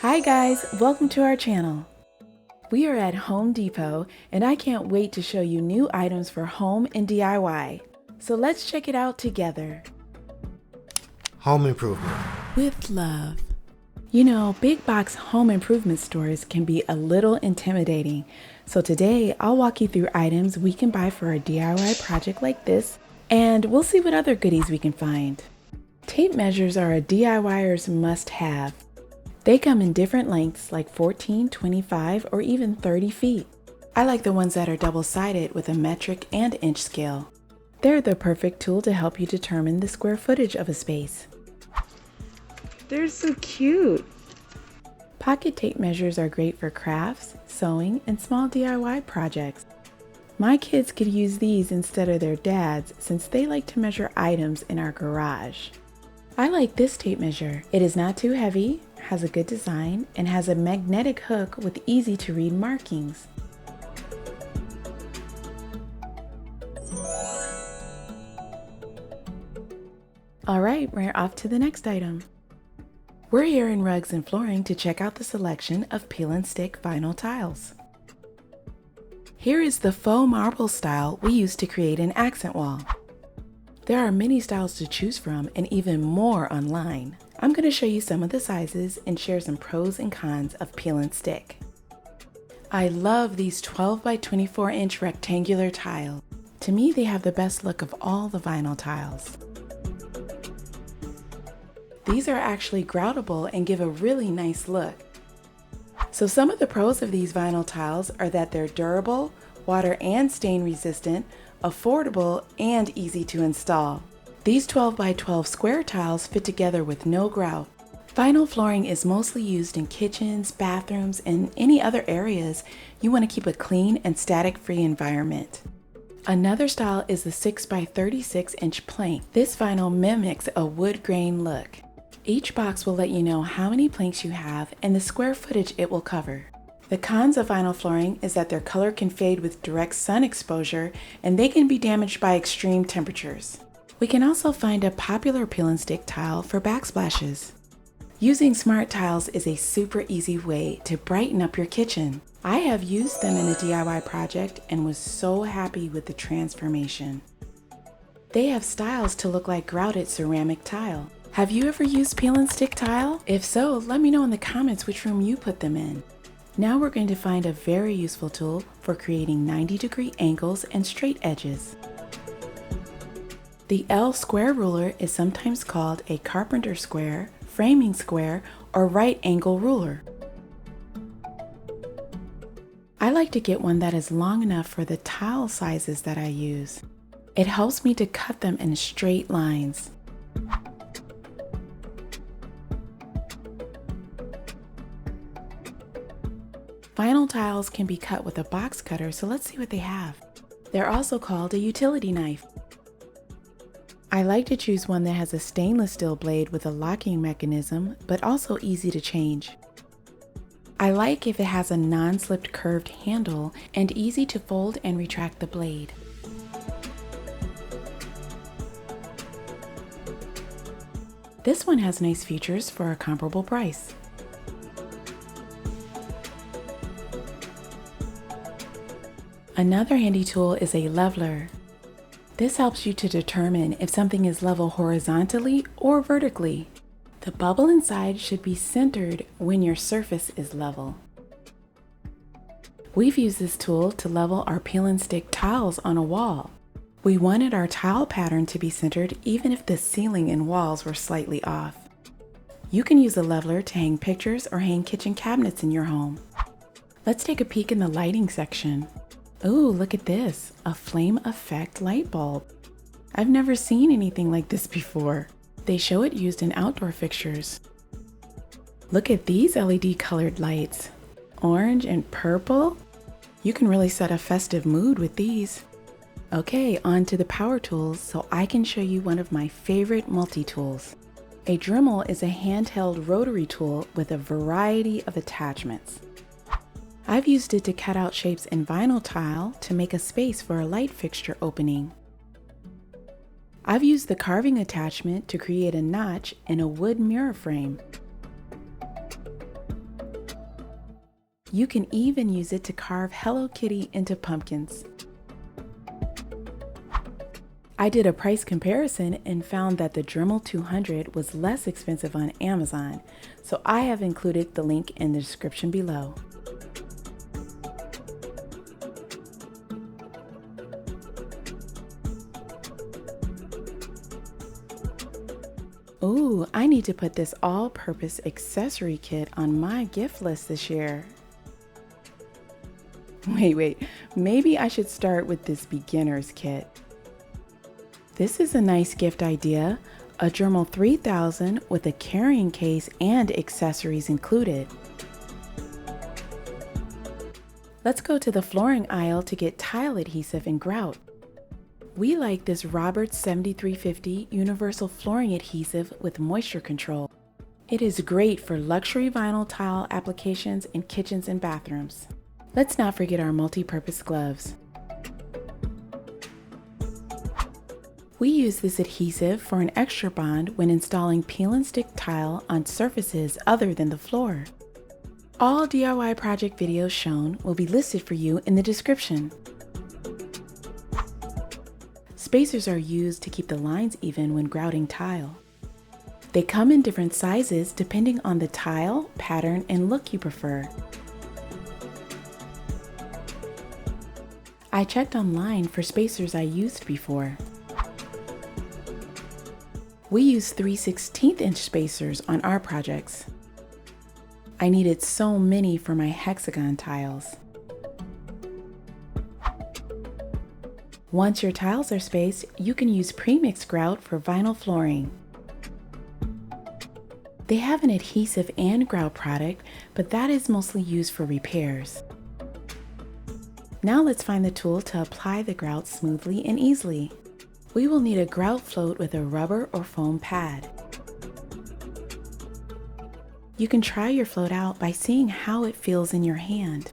Hi guys, welcome to our channel. We are at Home Depot and I can't wait to show you new items for home and DIY. So let's check it out together. Home improvement. With love. You know, big box home improvement stores can be a little intimidating. So today I'll walk you through items we can buy for a DIY project like this, and we'll see what other goodies we can find. Tape measures are a DIYer's must-have. They come in different lengths like 14, 25, or even 30 feet. I like the ones that are double-sided with a metric and inch scale. They're the perfect tool to help you determine the square footage of a space. They're so cute! Pocket tape measures are great for crafts, sewing, and small DIY projects. My kids could use these instead of their dads since they like to measure items in our garage. I like this tape measure. It is not too heavy, has a good design, and has a magnetic hook with easy to read markings. Alright, we're off to the next item. We're here in Rugs and Flooring to check out the selection of peel and stick vinyl tiles. Here is the faux marble style we used to create an accent wall. There are many styles to choose from and even more online. I'm going to show you some of the sizes and share some pros and cons of peel and stick. I love these 12 by 24 inch rectangular tiles. To me, they have the best look of all the vinyl tiles. These are actually groutable and give a really nice look. So some of the pros of these vinyl tiles are that they're durable, water and stain resistant, affordable, and easy to install. These 12 by 12 square tiles fit together with no grout. Vinyl flooring is mostly used in kitchens, bathrooms, and any other areas you want to keep a clean and static-free environment. Another style is the 6 by 36 inch plank. This vinyl mimics a wood grain look. Each box will let you know how many planks you have and the square footage it will cover. The cons of vinyl flooring is that their color can fade with direct sun exposure and they can be damaged by extreme temperatures. We can also find a popular peel and stick tile for backsplashes. Using smart tiles is a super easy way to brighten up your kitchen. I have used them in a DIY project and was so happy with the transformation. They have styles to look like grouted ceramic tile. Have you ever used peel and stick tile? If so, let me know in the comments which room you put them in. Now we're going to find a very useful tool for creating 90-degree angles and straight edges. The L square ruler is sometimes called a carpenter square, framing square, or right angle ruler. I like to get one that is long enough for the tile sizes that I use. It helps me to cut them in straight lines. Vinyl tiles can be cut with a box cutter, so let's see what they have. They're also called a utility knife. I like to choose one that has a stainless steel blade with a locking mechanism, but also easy to change. I like if it has a non-slipped curved handle and easy to fold and retract the blade. This one has nice features for a comparable price. Another handy tool is a leveler. This helps you to determine if something is level horizontally or vertically. The bubble inside should be centered when your surface is level. We've used this tool to level our peel and stick tiles on a wall. We wanted our tile pattern to be centered even if the ceiling and walls were slightly off. You can use a leveler to hang pictures or hang kitchen cabinets in your home. Let's take a peek in the lighting section. Ooh, look at this, a flame effect light bulb. I've never seen anything like this before. They show it used in outdoor fixtures. Look at these LED colored lights. Orange and purple? You can really set a festive mood with these. Okay, on to the power tools so I can show you one of my favorite multi-tools. A Dremel is a handheld rotary tool with a variety of attachments. I've used it to cut out shapes in vinyl tile to make a space for a light fixture opening. I've used the carving attachment to create a notch in a wood mirror frame. You can even use it to carve Hello Kitty into pumpkins. I did a price comparison and found that the Dremel 200 was less expensive on Amazon, so I have included the link in the description below. Ooh, I need to put this all-purpose accessory kit on my gift list this year. Wait, maybe I should start with this beginner's kit. This is a nice gift idea, a Dremel 3000 with a carrying case and accessories included. Let's go to the flooring aisle to get tile adhesive and grout. We like this Roberts 7350 universal flooring adhesive with moisture control. It is great for luxury vinyl tile applications in kitchens and bathrooms. Let's not forget our multi-purpose gloves. We use this adhesive for an extra bond when installing peel and stick tile on surfaces other than the floor. All DIY project videos shown will be listed for you in the description. Spacers are used to keep the lines even when grouting tile. They come in different sizes depending on the tile, pattern, and look you prefer. I checked online for spacers I used before. We use 3/16" spacers on our projects. I needed so many for my hexagon tiles. Once your tiles are spaced, you can use pre-mixed grout for vinyl flooring. They have an adhesive and grout product, but that is mostly used for repairs. Now let's find the tool to apply the grout smoothly and easily. We will need a grout float with a rubber or foam pad. You can try your float out by seeing how it feels in your hand.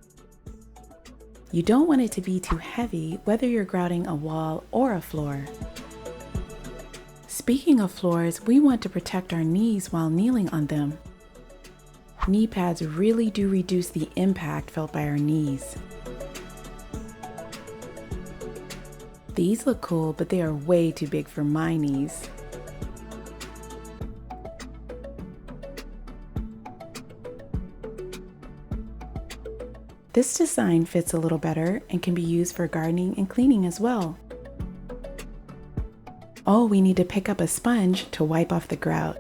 You don't want it to be too heavy, whether you're grouting a wall or a floor. Speaking of floors, we want to protect our knees while kneeling on them. Knee pads really do reduce the impact felt by our knees. These look cool, but they are way too big for my knees. This design fits a little better and can be used for gardening and cleaning as well. Oh, we need to pick up a sponge to wipe off the grout.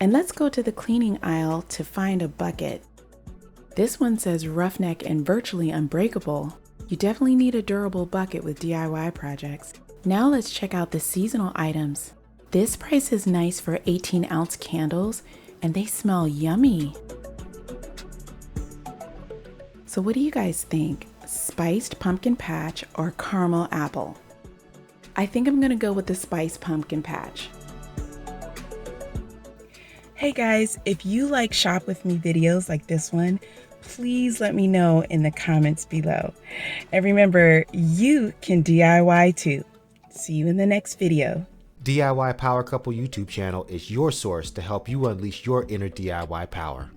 And let's go to the cleaning aisle to find a bucket. This one says roughneck and virtually unbreakable. You definitely need a durable bucket with DIY projects. Now let's check out the seasonal items. This price is nice for 18-ounce candles, and they smell yummy. So what do you guys think? Spiced pumpkin patch or caramel apple? I think I'm gonna go with the spiced pumpkin patch. Hey guys, if you like shop with me videos like this one, please let me know in the comments below. And remember, you can DIY too. See you in the next video. DIY Power Couple YouTube channel is your source to help you unleash your inner DIY power.